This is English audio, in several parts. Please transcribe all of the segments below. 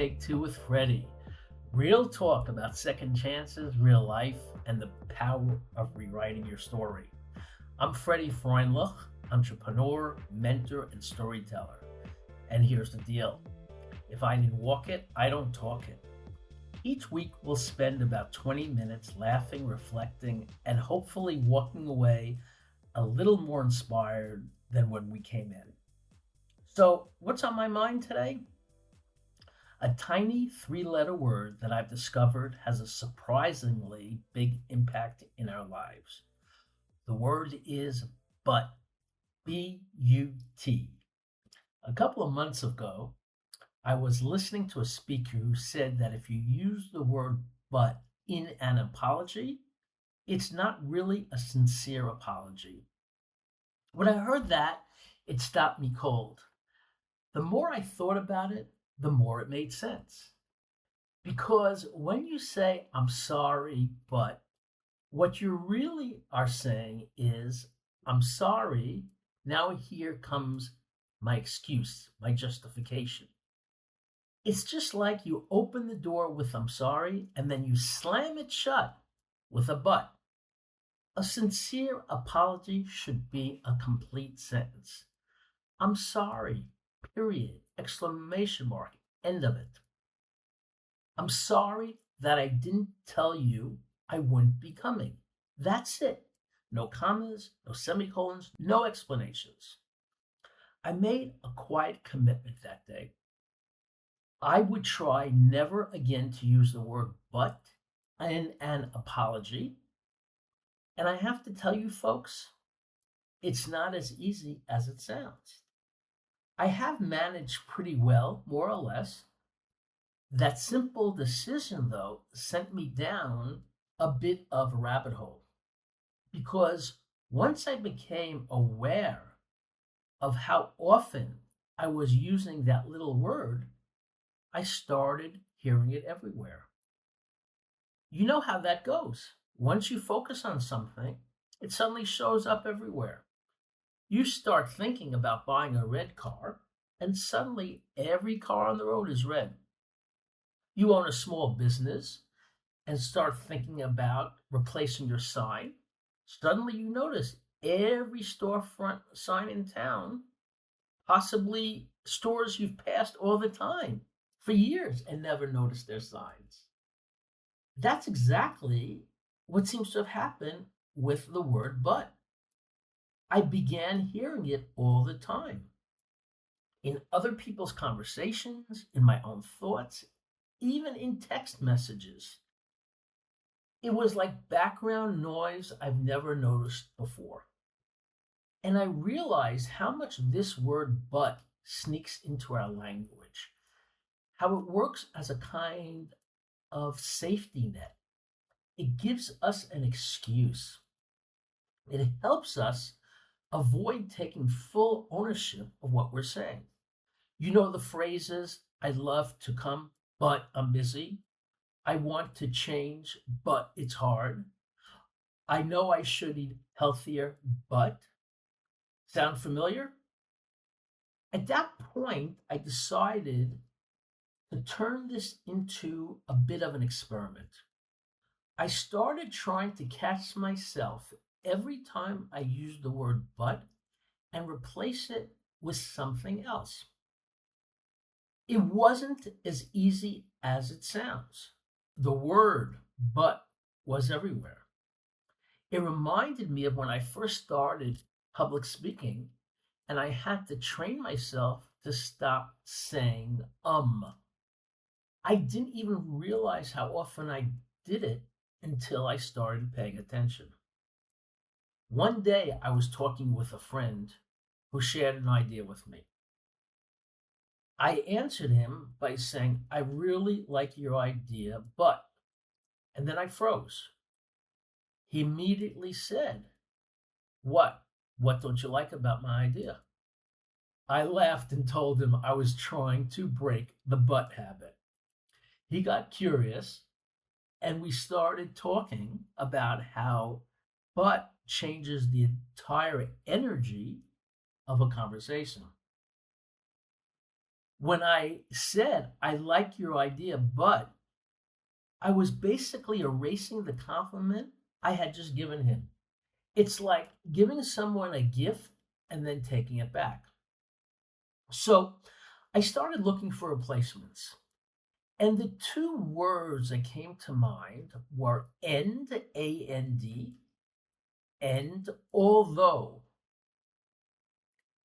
Take Two with Freddy. Real talk about second chances, real life, and the power of rewriting your story. I'm Freddy Freundlich, entrepreneur, mentor, and storyteller. And here's the deal: if I didn't walk it, I don't talk it. Each week, we'll spend about 20 minutes laughing, reflecting, and hopefully walking away a little more inspired than when we came in. So, what's on my mind today? A tiny three-letter word that I've discovered has a surprisingly big impact in our lives. The word is but. B-U-T. A couple of months ago, I was listening to a speaker who said that if you use the word but in an apology, it's not really a sincere apology. When I heard that, it stopped me cold. The more I thought about it, the more it made sense. Because when you say, I'm sorry, but what you really are saying is, I'm sorry, now here comes my excuse, my justification. It's just like you open the door with, I'm sorry, and then you slam it shut with a but. A sincere apology should be a complete sentence. I'm sorry, period, exclamation mark, end of it. I'm sorry that I didn't tell you I wouldn't be coming. That's it. No commas, no semicolons, no explanations. I made a quiet commitment that day. I would try never again to use the word but in an apology. And I have to tell you, folks, it's not as easy as it sounds. I have managed pretty well, more or less. That simple decision, though, sent me down a bit of a rabbit hole because once I became aware of how often I was using that little word, I started hearing it everywhere. You know how that goes. Once you focus on something, it suddenly shows up everywhere. You start thinking about buying a red car, and suddenly every car on the road is red. You own a small business and start thinking about replacing your sign. Suddenly you notice every storefront sign in town, possibly stores you've passed all the time for years and never noticed their signs. That's exactly what seems to have happened with the word but. I began hearing it all the time in other people's conversations, in my own thoughts, even in text messages. It was like background noise I've never noticed before. And I realized how much this word but sneaks into our language, how it works as a kind of safety net. It gives us an excuse. It helps us avoid taking full ownership of what we're saying. You know the phrases, I'd love to come, but I'm busy. I want to change, but it's hard. I know I should eat healthier, but sound familiar? At that point, I decided to turn this into a bit of an experiment. I started trying to catch myself every time I used the word but and replace it with something else. It wasn't as easy as it sounds. The word but was everywhere. It reminded me of when I first started public speaking and I had to train myself to stop saying I didn't even realize how often I did it until I started paying attention. One day I was talking with a friend who shared an idea with me. I answered him by saying, I really like your idea, but, and then I froze. He immediately said, What? What don't you like about my idea? I laughed and told him I was trying to break the but habit. He got curious and we started talking about how but changes the entire energy of a conversation. When I said, I like your idea, but I was basically erasing the compliment I had just given him. It's like giving someone a gift and then taking it back. So I started looking for replacements. And the two words that came to mind were end, A-N-D, and although.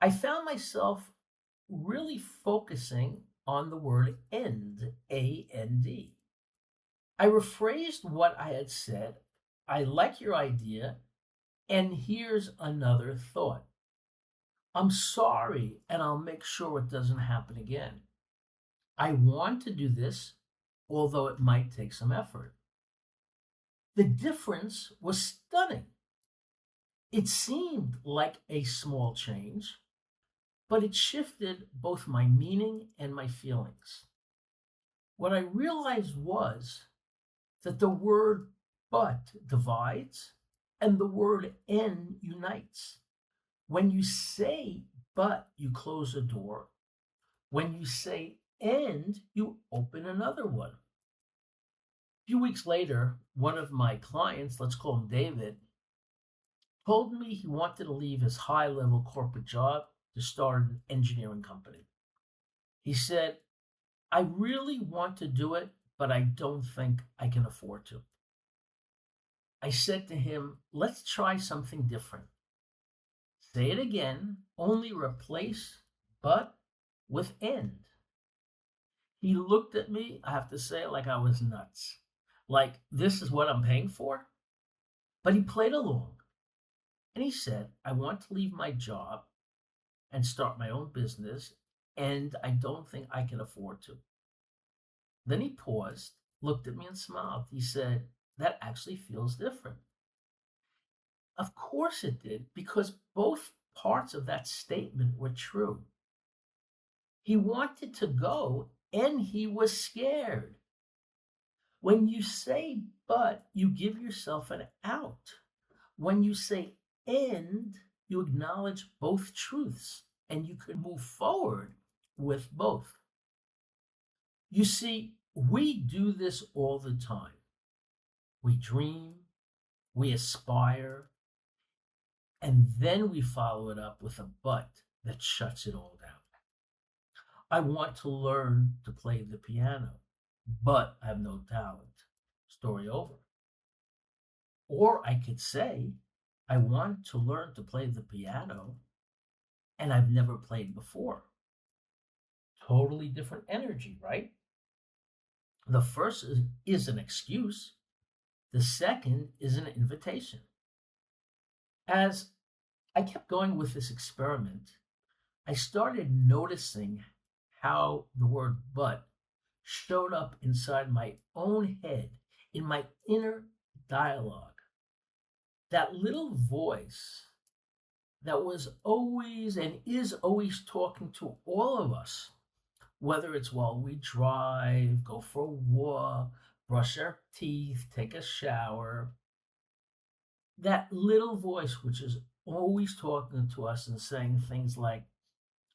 I found myself really focusing on the word end, A-N-D. I rephrased what I had said. I like your idea, and here's another thought. I'm sorry, and I'll make sure it doesn't happen again. I want to do this, although it might take some effort. The difference was stunning. It seemed like a small change, but it shifted both my meaning and my feelings. What I realized was that the word but divides and the word and unites. When you say but, you close a door. When you say and, you open another one. A few weeks later, one of my clients, let's call him David, told me he wanted to leave his high level corporate job to start an engineering company. He said, I really want to do it, but I don't think I can afford to. I said to him, let's try something different. Say it again, only replace but with end. He looked at me, I have to say, like I was nuts. Like, this is what I'm paying for? But he played along and he said, I want to leave my job and start my own business, and I don't think I can afford to. Then he paused, looked at me, and smiled. He said, that actually feels different. Of course it did, because both parts of that statement were true. He wanted to go and he was scared. When you say but, you give yourself an out. When you say and, you acknowledge both truths and you can move forward with both. You see, we do this all the time. We dream, we aspire, and then we follow it up with a but that shuts it all down. I want to learn to play the piano, but I have no talent. Story over. Or I could say, I want to learn to play the piano, and I've never played before. Totally different energy, right? The first is an excuse, the second is an invitation. As I kept going with this experiment, I started noticing how the word but showed up inside my own head, in my inner dialogue. That little voice that was always and is always talking to all of us, whether it's while we drive, go for a walk, brush our teeth, take a shower. That little voice, which is always talking to us and saying things like,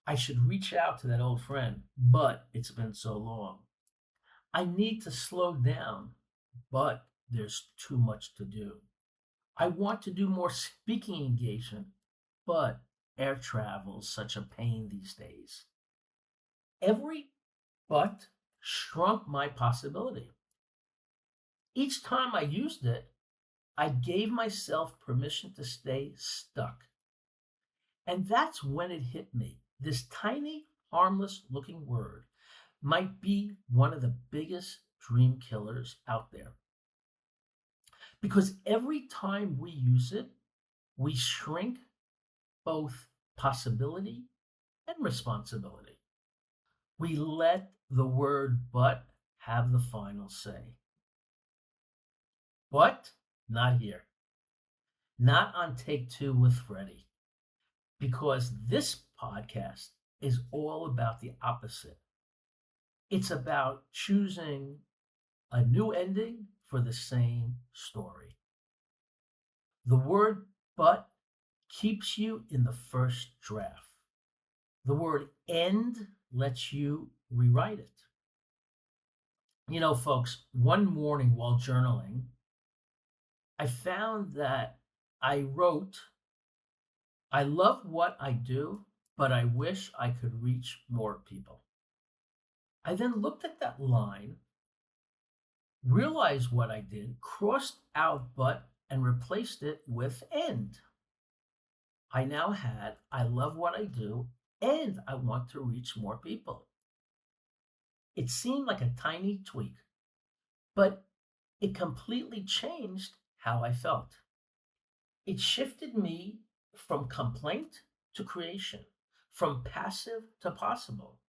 I should reach out to that old friend, but it's been so long. I need to slow down, but there's too much to do. I want to do more speaking engagement, but air travel is such a pain these days. Every but shrunk my possibility. Each time I used it, I gave myself permission to stay stuck. And that's when it hit me. This tiny, harmless looking word might be one of the biggest dream killers out there. Because every time we use it, we shrink both possibility and responsibility. We let the word but have the final say. But not here. Not on take two with Freddy. Because this podcast is all about the opposite. It's about choosing a new ending for the same story. The word but keeps you in the first draft. The word end lets you rewrite it. Folks, one morning while journaling, I found that I wrote, I love what I do, but I wish I could reach more people. I then looked at that line, realized what I did, crossed out but, and replaced it with end. I now had, I love what I do, and I want to reach more people. It seemed like a tiny tweak, but it completely changed how I felt. It shifted me from complaint to creation, from passive to possible.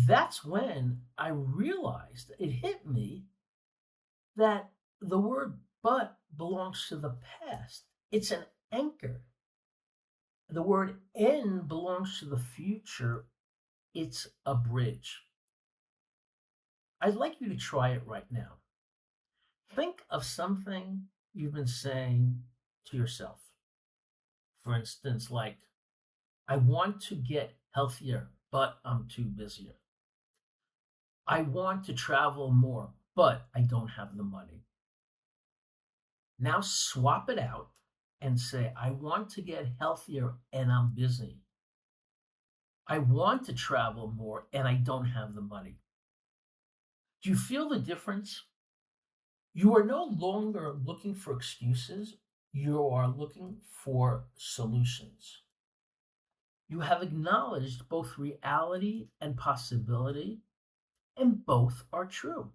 That's when I realized it hit me that the word but belongs to the past. It's an anchor. The word end belongs to the future. It's a bridge. I'd like you to try it right now. Think of something you've been saying to yourself. For instance, like, I want to get healthier, but I'm too busy. I want to travel more, but I don't have the money. Now swap it out and say, I want to get healthier and I'm busy. I want to travel more and I don't have the money. Do you feel the difference? You are no longer looking for excuses, you are looking for solutions. You have acknowledged both reality and possibility, and both are true.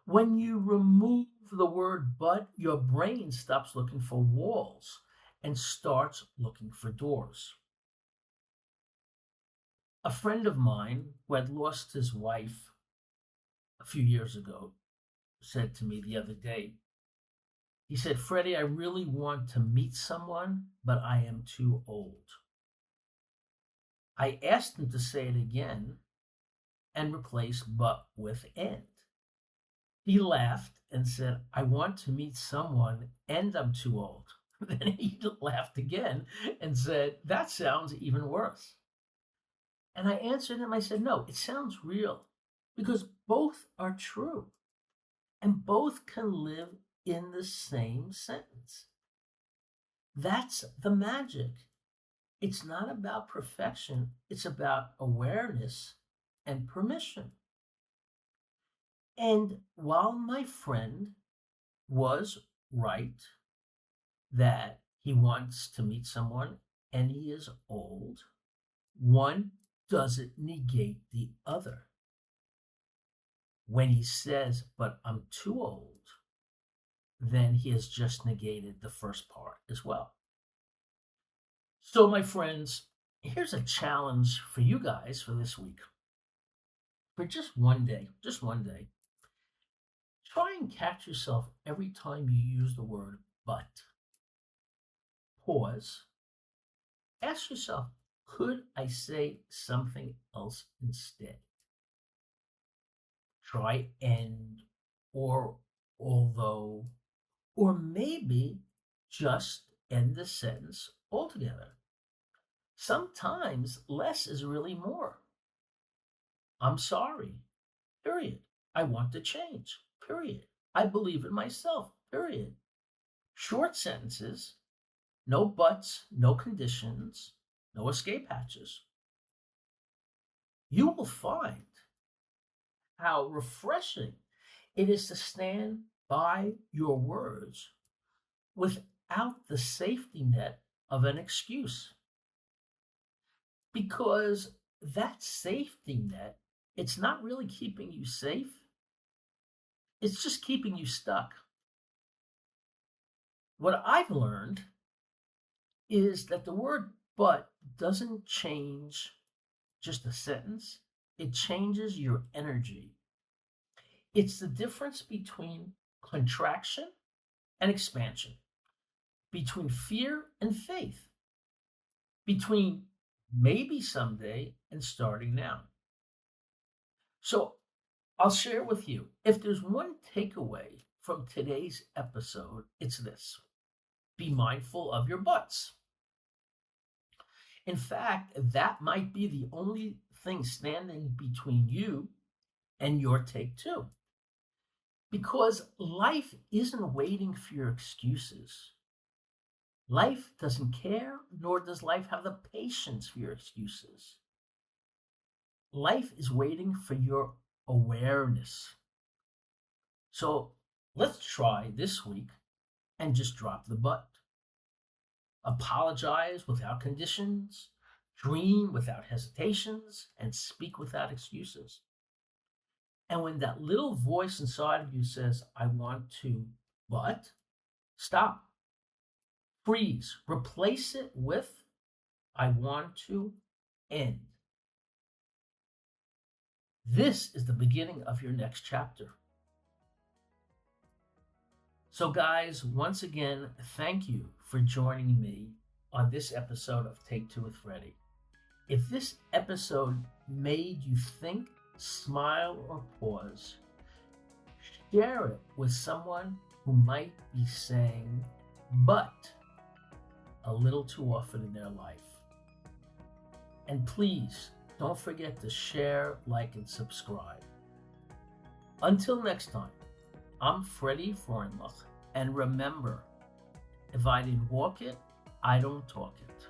When you remove the word but, your brain stops looking for walls and starts looking for doors. A friend of mine who had lost his wife a few years ago said to me the other day, he said, Freddie, I really want to meet someone, but I am too old. I asked him to say it again and replace but with and. He laughed and said, I want to meet someone and I'm too old. Then he laughed again and said, that sounds even worse. And I answered him, I said, no, it sounds real because both are true and both can live in the same sentence. That's the magic. It's not about perfection, it's about awareness and permission. And while my friend was right that he wants to meet someone and he is old, one doesn't negate the other. When he says, but I'm too old, then he has just negated the first part as well. So, my friends, here's a challenge for you guys for this week. For just one day, try and catch yourself every time you use the word but. Pause. Ask yourself, could I say something else instead? Try and, or although, or maybe just end the sentence altogether. Sometimes less is really more. I'm sorry, period. I want to change, period. I believe in myself, period. Short sentences, no buts, no conditions, no escape hatches. You will find how refreshing it is to stand by your words without the safety net of an excuse. Because that safety net, it's not really keeping you safe, it's just keeping you stuck. What I've learned is that the word but doesn't change just a sentence, it changes your energy. It's the difference between contraction and expansion, between fear and faith, between maybe someday and starting now. So I'll share with you if there's one takeaway from today's episode, it's this: be mindful of your buts. In fact, that might be the only thing standing between you and your take two. Because life isn't waiting for your excuses. Life doesn't care, nor does life have the patience for your excuses. Life is waiting for your awareness. So let's try this week and just drop the but. Apologize without conditions, dream without hesitations, and speak without excuses. And when that little voice inside of you says, I want to, but, stop, freeze, replace it with, I want to end. This is the beginning of your next chapter. So, guys, once again, thank you for joining me on this episode of Take Two with Freddy. If this episode made you think, smile, or pause, share it with someone who might be saying, but a little too often in their life. And please don't forget to share, like, and subscribe. Until next time, I'm Freddy Freundlich, and remember, if I didn't walk it, I don't talk it.